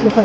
机会。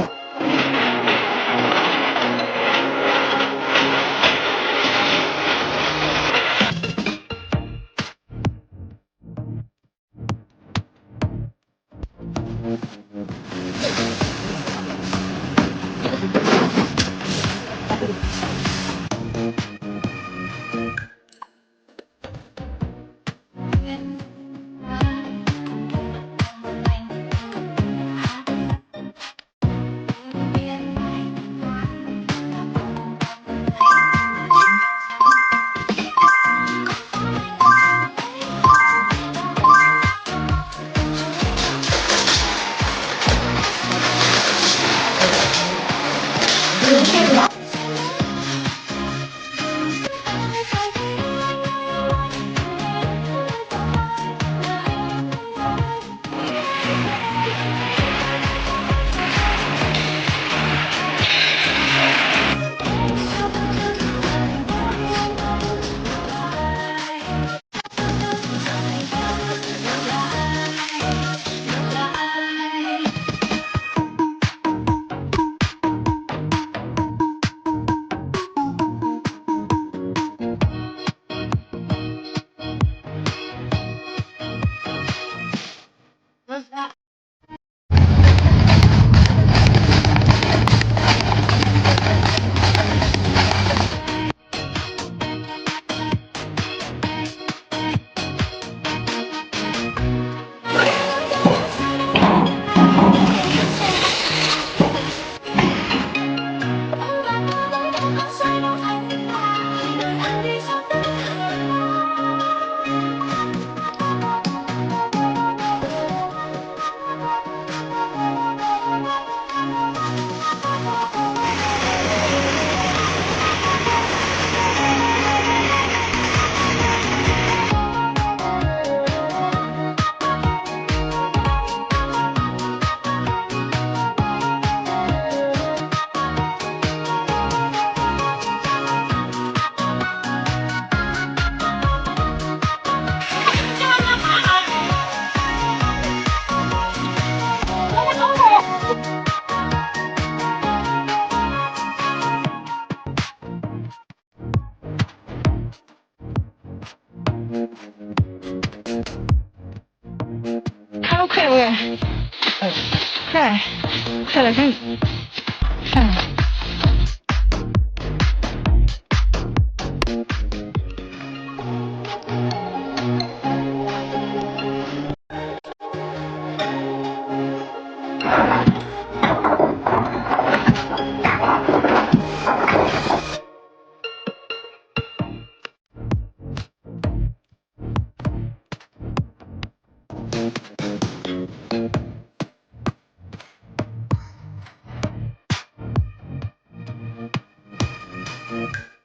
看快不快？快了看。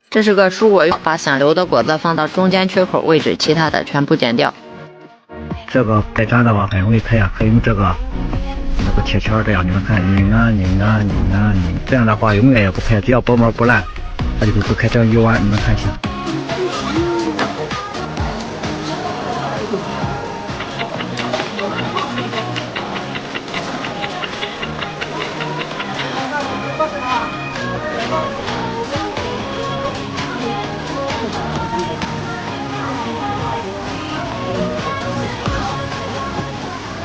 这是个蔬果，把想留的果子放到中间缺口位置，其他的全部剪掉。这个拍渣的话很容易拍啊，可以用这个铁锹这样，你们看拧啊拧啊拧啊拧，这样的话永远也不拍，只要薄膜不烂，它就会不开成一弯，你们看一下。